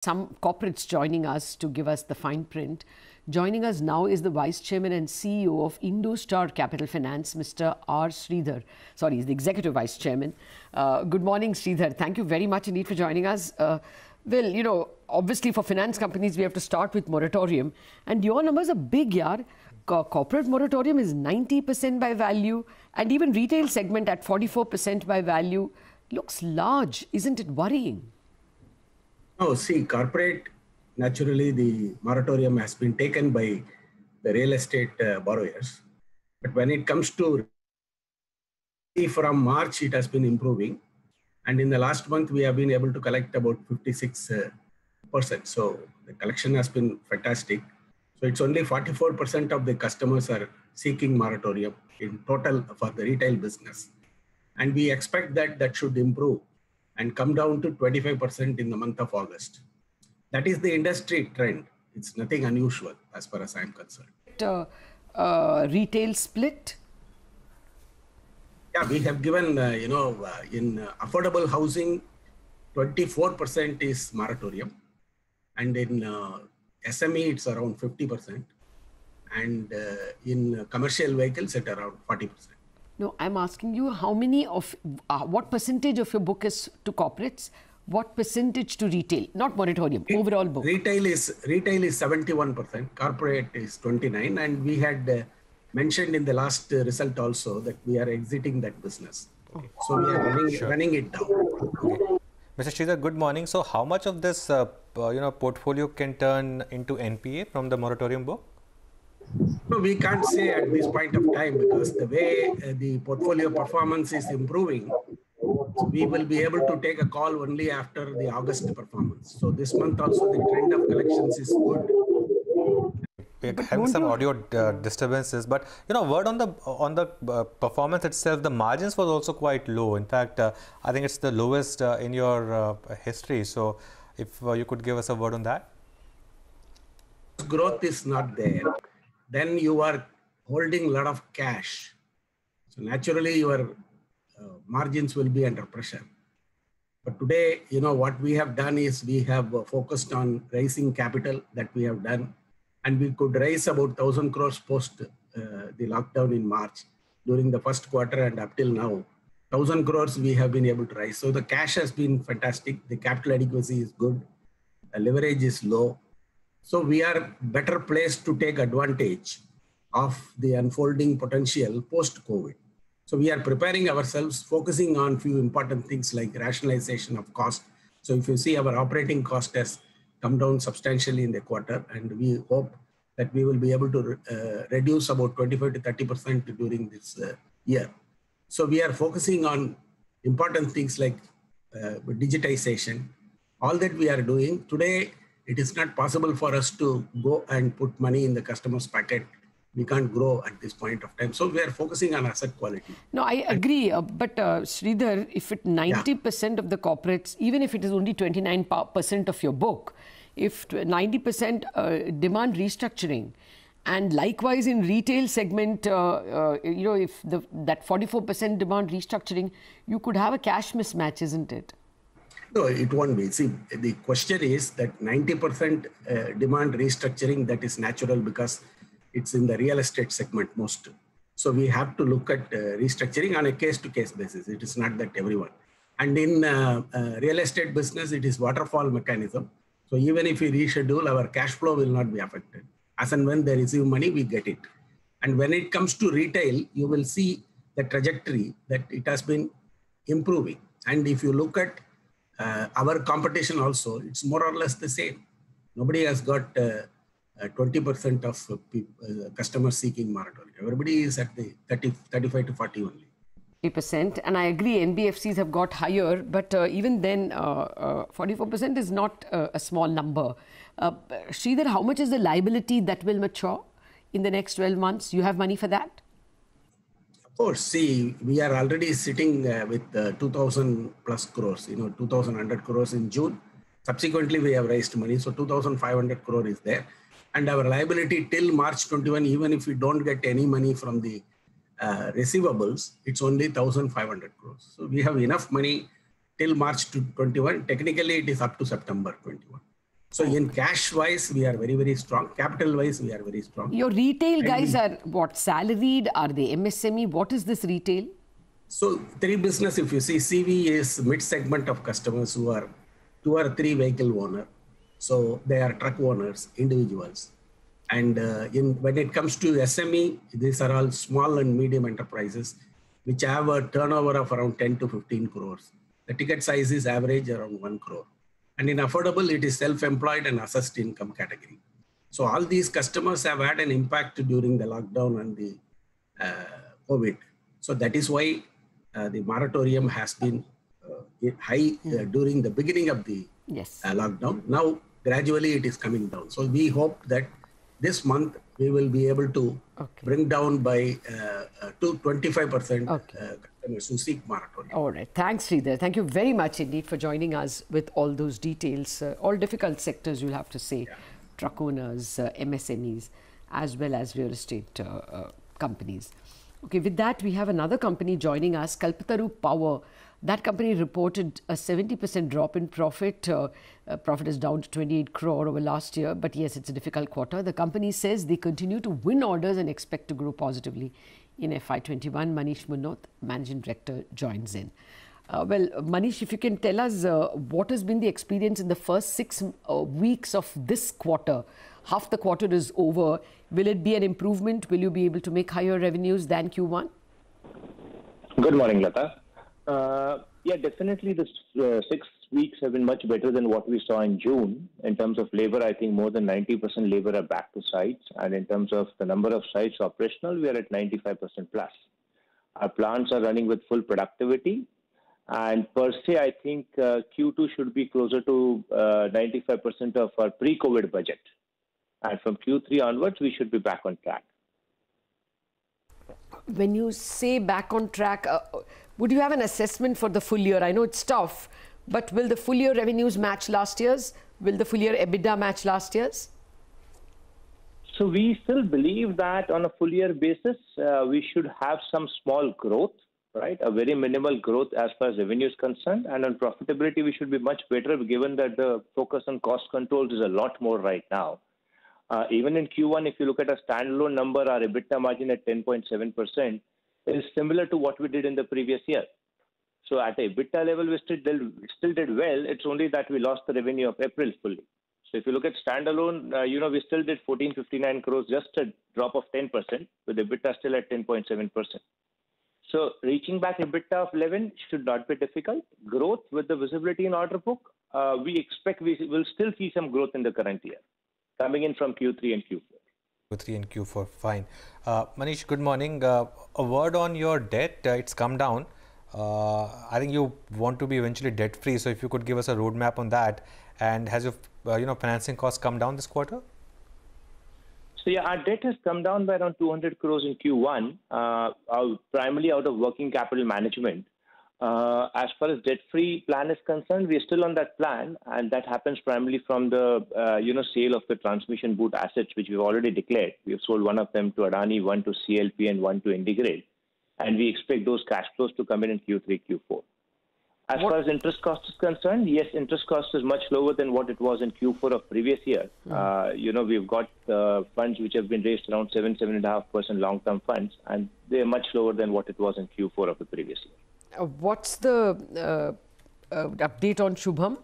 Some corporates joining us to give us the fine print. Joining us now is the Vice Chairman and CEO of Indostar Capital Finance, Mr. R. Sridhar. Sorry, he's the Executive Vice Chairman. Good morning, Sridhar. Thank you very much indeed for joining us. Obviously for finance companies, we have to start with moratorium. And your numbers are big, yaar. Corporate moratorium is 90% by value, and even retail segment at 44% by value looks large. Isn't it worrying? No, see, corporate, naturally, the moratorium has been taken by the real estate borrowers. But when it comes to from March, it has been improving. And in the last month, we have been able to collect about 56%. So the collection has been fantastic. So it's only 44% of the customers are seeking moratorium in total for the retail business. And we expect that should improve and come down to 25% in the month of August. That is the industry trend. It's nothing unusual as far as I'm concerned. Retail split? Yeah, we have given, in affordable housing, 24% is moratorium. And in SME, it's around 50%. And in commercial vehicles, it's around 40%. No, I'm asking you how many of, what percentage of your book is to corporates? What percentage to retail? Not moratorium, overall book. Retail is 71%, corporate is 29%. And we had mentioned in the last result also that we are exiting that business. Okay. So we are running it down. Okay. Mr. Sridhar, good morning. So how much of this portfolio can turn into NPA from the moratorium book? No, we can't say at this point of time because the way the portfolio performance is improving, so we will be able to take a call only after the August performance. So this month also the trend of collections is good. We're having some audio disturbances, but word on the performance itself, the margins was also quite low. In fact, I think it's the lowest in your history. So if you could give us a word on that. Growth is not there. Then you are holding a lot of cash. So naturally your margins will be under pressure. But today, what we have done is we have focused on raising capital that we have done. And we could raise about 1,000 crores post the lockdown in March during the first quarter and up till now. 1,000 crores we have been able to raise. So the cash has been fantastic. The capital adequacy is good. The leverage is low. So we are better placed to take advantage of the unfolding potential post-COVID. So we are preparing ourselves, focusing on few important things like rationalization of cost. So if you see our operating cost has come down substantially in the quarter, and we hope that we will be able to reduce about 25 to 30% during this year. So we are focusing on important things like digitization. All that we are doing today, it is not possible for us to go and put money in the customer's pocket. We can't grow at this point of time. So we are focusing on asset quality. No, I agree. But Sridhar, if it 90% of the corporates, even if it is only 29% of your book, if 90% demand restructuring, and likewise in retail segment, if that 44% demand restructuring, you could have a cash mismatch, isn't it? No, it won't be. See, the question is that 90% demand restructuring, that is natural because it's in the real estate segment most. So we have to look at restructuring on a case-to-case basis. It is not that everyone. And in real estate business, it is waterfall mechanism. So even if we reschedule, our cash flow will not be affected. As and when they receive money, we get it. And when it comes to retail, you will see the trajectory that it has been improving. And if you look at our competition also, it's more or less the same. Nobody has got 20% of customers seeking moratorium. Everybody is at the 35 to 40 only. 30%, and I agree NBFCs have got higher, but even then 44% is not a small number. Sridhar, how much is the liability that will mature in the next 12 months? You have money for that? Of course, see, we are already sitting with 2,000 plus crores, 2,100 crores in June. Subsequently, we have raised money, so 2,500 crore is there. And our liability till March 21, even if we don't get any money from the receivables, it's only 1,500 crores. So we have enough money till March 21. Technically, it is up to September 21. So in cash wise, we are very, very strong. Capital wise, we are very strong. Your retail guys are what, salaried? Are they MSME? What is this retail? So three business, if you see, CV is mid-segment of customers who are 2 or 3 vehicle owner. So they are truck owners, individuals. And when it comes to SME, these are all small and medium enterprises, which have a turnover of around 10 to 15 crores. The ticket size is average around 1 crore. And in affordable, it is self-employed and assessed income category. So all these customers have had an impact during the lockdown and the COVID. So that is why the moratorium has been high during the beginning of the lockdown. Now, gradually it is coming down. So we hope that this month we will be able to bring down by to 25% customers who seek moratorium. All right. Thanks, Sridhar. Thank you very much indeed for joining us with all those details. All difficult sectors, you'll have to say. Yeah. Truck owners, MSMEs, as well as real estate companies. Okay, with that, we have another company joining us, Kalpataru Power. That company reported a 70% drop in profit. Profit is down to 28 crore over last year. But yes, it's a difficult quarter. The company says they continue to win orders and expect to grow positively in FY21. Manish Munot, Managing Director, joins in. Well, Manish, if you can tell us what has been the experience in the first 6 weeks of this quarter. Half the quarter is over. Will it be an improvement? Will you be able to make higher revenues than Q1? Good morning, Lata. Yeah, definitely the 6 weeks have been much better than what we saw in June. In terms of labor, I think more than 90% labor are back to sites. And in terms of the number of sites operational, we are at 95% plus. Our plants are running with full productivity. And per se, I think Q2 should be closer to 95% of our pre-COVID budget. And from Q3 onwards, we should be back on track. When you say back on track, would you have an assessment for the full year? I know it's tough, but will the full year revenues match last year's? Will the full year EBITDA match last year's? So we still believe that on a full year basis, we should have some small growth, right? A very minimal growth as far as revenue is concerned. And on profitability, we should be much better given that the focus on cost controls is a lot more right now. Even in Q1, if you look at a standalone number, our EBITDA margin at 10.7% is similar to what we did in the previous year. So at the EBITDA level, we still did well. It's only that we lost the revenue of April fully. So if you look at standalone, we still did 1459 crores, just a drop of 10%, with EBITDA still at 10.7%. So reaching back EBITDA of 11 should not be difficult. Growth with the visibility in order book, we expect we will still see some growth in the current year, coming in from Q3 and Q4. Q3 and Q4, fine. Manish, good morning. A word on your debt. It's come down. I think you want to be eventually debt-free. So if you could give us a roadmap on that. And has your financing costs come down this quarter? So yeah, our debt has come down by around 200 crores in Q1, primarily out of working capital management. As far as debt-free plan is concerned, we are still on that plan, and that happens primarily from the sale of the transmission boot assets, which we've already declared. We have sold one of them to Adani, one to CLP, and one to IndiGrid, and we expect those cash flows to come in Q3, Q4. As far as interest cost is concerned, yes, interest cost is much lower than what it was in Q4 of previous year. We've got funds which have been raised around 7.5% long-term funds, and they are much lower than what it was in Q4 of the previous year. What's the update on Shubham?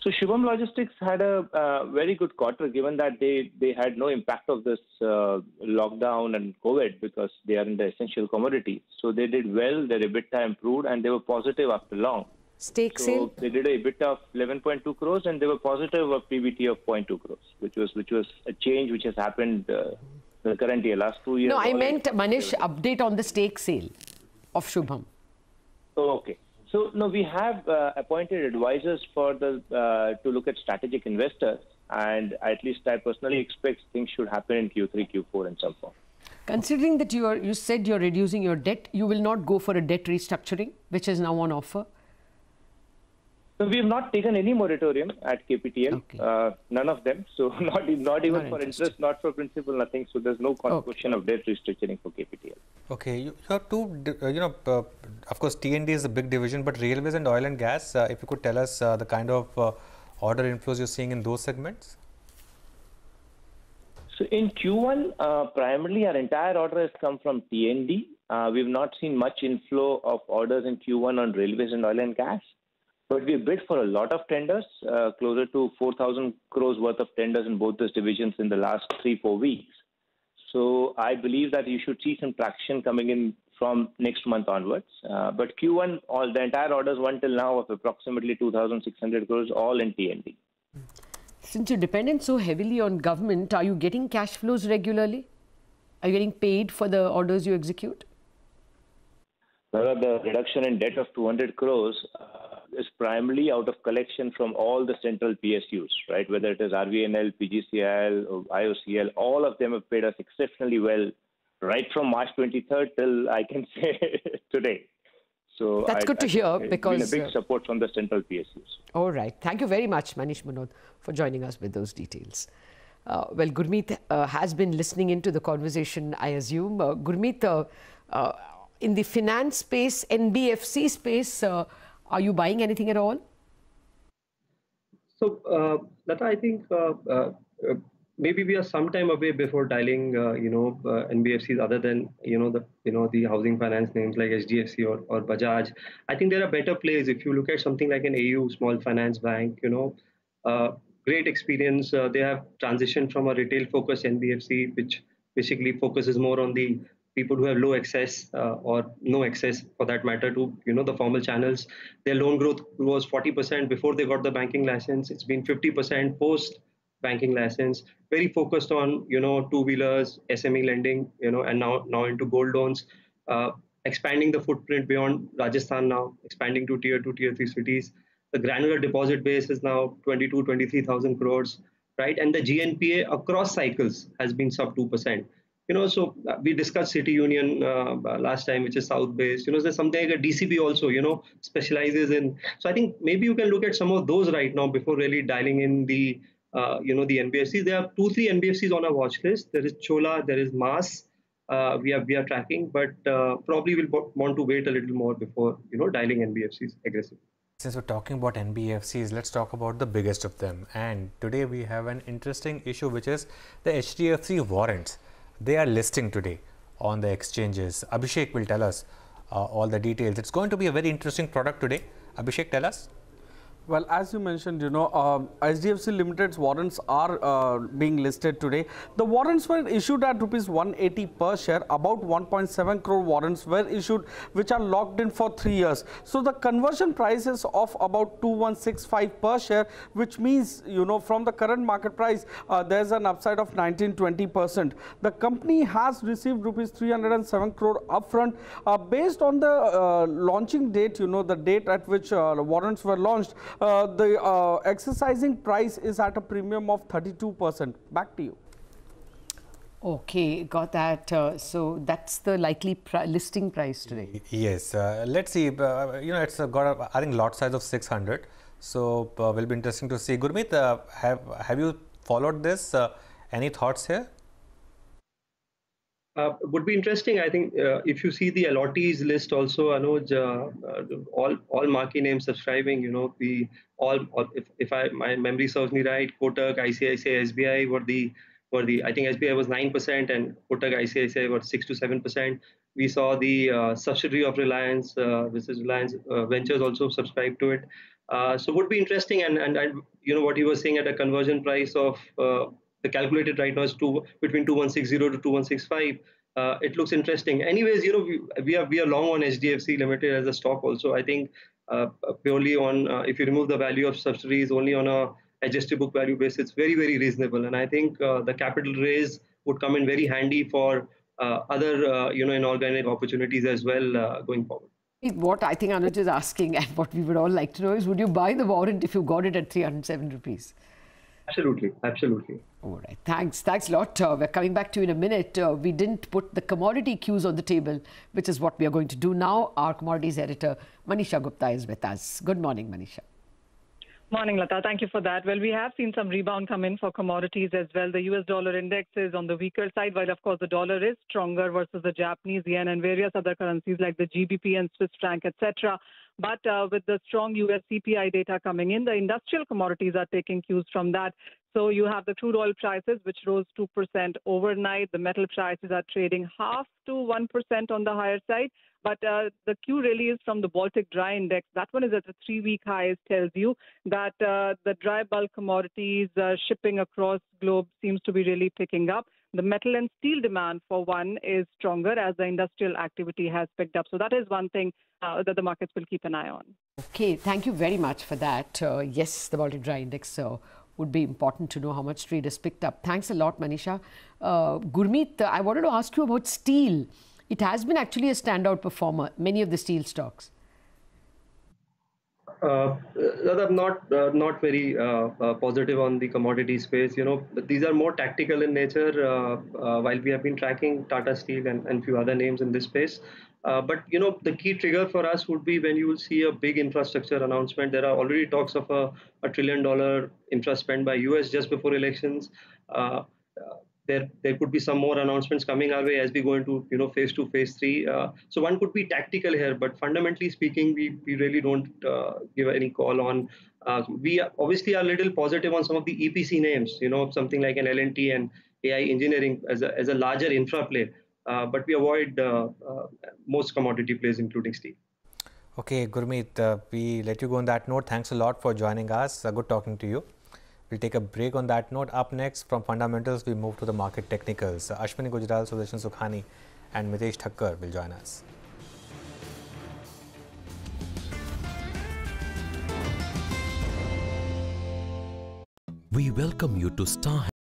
So Shubham Logistics had a very good quarter, given that they had no impact of this lockdown and COVID because they are in the essential commodities. So they did well, their EBITDA improved, and they were positive after long. Stake sale? So they did an EBITDA of 11.2 crores, and they were positive of PBT of 0.2 crores, which was a change which has happened the current year, last 2 years. No, I meant, Manish, update on the stake sale of Shubham. Oh, okay. So, no, we have appointed advisors for to look at strategic investors, and at least I personally expect things should happen in Q3, Q4 in some form. Considering that you said you're reducing your debt, you will not go for a debt restructuring, which is now on offer? So we have not taken any moratorium at KPTL, okay. None of them. So not even for interest, not for principal, nothing. So there's no question of debt restructuring for KPTL. Okay, you have two, of course, T&D is a big division, but railways and oil and gas, if you could tell us the kind of order inflows you're seeing in those segments? So in Q1, primarily our entire order has come from T&D. We've not seen much inflow of orders in Q1 on railways and oil and gas. But we bid for a lot of tenders, closer to 4,000 crores worth of tenders in both those divisions in the last 3-4 weeks. So I believe that you should see some traction coming in from next month onwards. But Q1, the entire orders won till now of approximately 2,600 crores, all in T&D. Since you're dependent so heavily on government, are you getting cash flows regularly? Are you getting paid for the orders you execute? Well, the reduction in debt of 200 crores is primarily out of collection from all the central PSUs, right? Whether it is RVNL, PGCIL, or IOCL, all of them have paid us exceptionally well, right from March 23rd till I can say today. So that's good to hear, because it's been a big support from the central PSUs. All right. Thank you very much, Manish Manod, for joining us with those details. Well, Gurmeet has been listening into the conversation, I assume. Gurmeet, in the finance space, NBFC space, are you buying anything at all? So, Lata, I think maybe we are some time away before dialing, NBFCs other than the housing finance names like HDFC or Bajaj. I think there are better plays. If you look at something like an AU Small Finance Bank, great experience. They have transitioned from a retail-focused NBFC, which basically focuses more on the people who have low access or no access, for that matter, to the formal channels. Their loan growth was 40% before they got the banking license. It's been 50% post banking license. Very focused on two-wheelers, SME lending, and now into gold loans. Expanding the footprint beyond Rajasthan now, expanding to tier 2, tier 3 cities. The granular deposit base is now 23,000 crores, right? And the GNPA across cycles has been sub 2%. So we discussed City Union last time, which is South-based. There's something like a DCB also, specializes in. So I think maybe you can look at some of those right now before really dialing in the, the NBFCs. There are 2-3 NBFCs on our watch list. There is Chola, there is Mass. We are tracking, but probably we'll want to wait a little more before, dialing NBFCs aggressively. Since we're talking about NBFCs, let's talk about the biggest of them. And today we have an interesting issue, which is the HDFC warrants. They are listing today on the exchanges. Abhishek will tell us all the details. It's going to be a very interesting product today. Abhishek, tell us. Well, as you mentioned, HDFC Limited's warrants are being listed today. The warrants were issued at rupees 180 per share. About 1.7 crore warrants were issued, which are locked in for 3 years. So the conversion price is of about 2165 per share, which means, from the current market price, there's an upside of 19-20%. The company has received rupees 307 crore upfront. Based on the launching date, the date at which warrants were launched, the exercising price is at a premium of 32%. Back to you. Okay, got that. So that's the likely listing price today. Yes. Let's see. It's got I think lot size of 600. So will be interesting to see. Gurmeet, have you followed this? Any thoughts here? Would be interesting. I think if you see the allottees list also, Anuj, all marquee names subscribing, if my memory serves me right, Kotak, ICICI, SBI were the I think SBI was 9% and Kotak, ICICI were 6 to 7%. We saw the subsidiary of Reliance, which is Reliance Ventures, also subscribe to it. So would be interesting, and what he was saying at a conversion price of the calculated right now is between 2160 to 2165. It looks interesting. Anyways, we are long on HDFC Limited as a stock also. I think purely on if you remove the value of subsidiaries only on a adjusted book value basis, it's very, very reasonable. And I think the capital raise would come in very handy for other inorganic opportunities as well going forward. What I think Anuj is asking, and what we would all like to know, is would you buy the warrant if you got it at 307 rupees? Absolutely, absolutely. All right, thanks a lot. We're coming back to you in a minute. We didn't put the commodity cues on the table, which is what we are going to do now. Our commodities editor, Manisha Gupta, is with us. Good morning, Manisha. Morning, Lata. Thank you for that. Well, we have seen some rebound come in for commodities as well. The US dollar index is on the weaker side, while of course the dollar is stronger versus the Japanese yen and various other currencies like the GBP and Swiss franc, etc. But with the strong US CPI data coming in, the industrial commodities are taking cues from that. So you have the crude oil prices, which rose 2% overnight. The metal prices are trading 0.5 to 1% on the higher side. But the cue really is from the Baltic Dry Index. That one is at a 3-week high. Tells you that the dry bulk commodities shipping across globe seems to be really picking up. The metal and steel demand, for one, is stronger as the industrial activity has picked up. So that is one thing that the markets will keep an eye on. Okay, thank you very much for that. Yes, the Baltic Dry Index would be important to know how much trade has picked up. Thanks a lot, Manisha. Gurmeet, I wanted to ask you about steel. It has been actually a standout performer, many of the steel stocks. I'm not very positive on the commodity space. These are more tactical in nature. While we have been tracking Tata Steel and few other names in this space, but the key trigger for us would be when you will see a big infrastructure announcement. There are already talks of a $1 trillion infra spend by US just before elections. There could be some more announcements coming our way as we go into phase 2, phase 3. So one could be tactical here, but fundamentally speaking, we really don't give any call on. We obviously are a little positive on some of the EPC names, something like an L&T and AI Engineering as a larger infra play. But we avoid most commodity plays, including steel. Okay, Gurmeet, we let you go on that note. Thanks a lot for joining us. Good talking to you. We'll take a break on that note. Up next, from fundamentals, we move to the market technicals. Ashwini Gujral, Sudarshan Sukhani and Mitesh Thakkar will join us. We welcome you to Star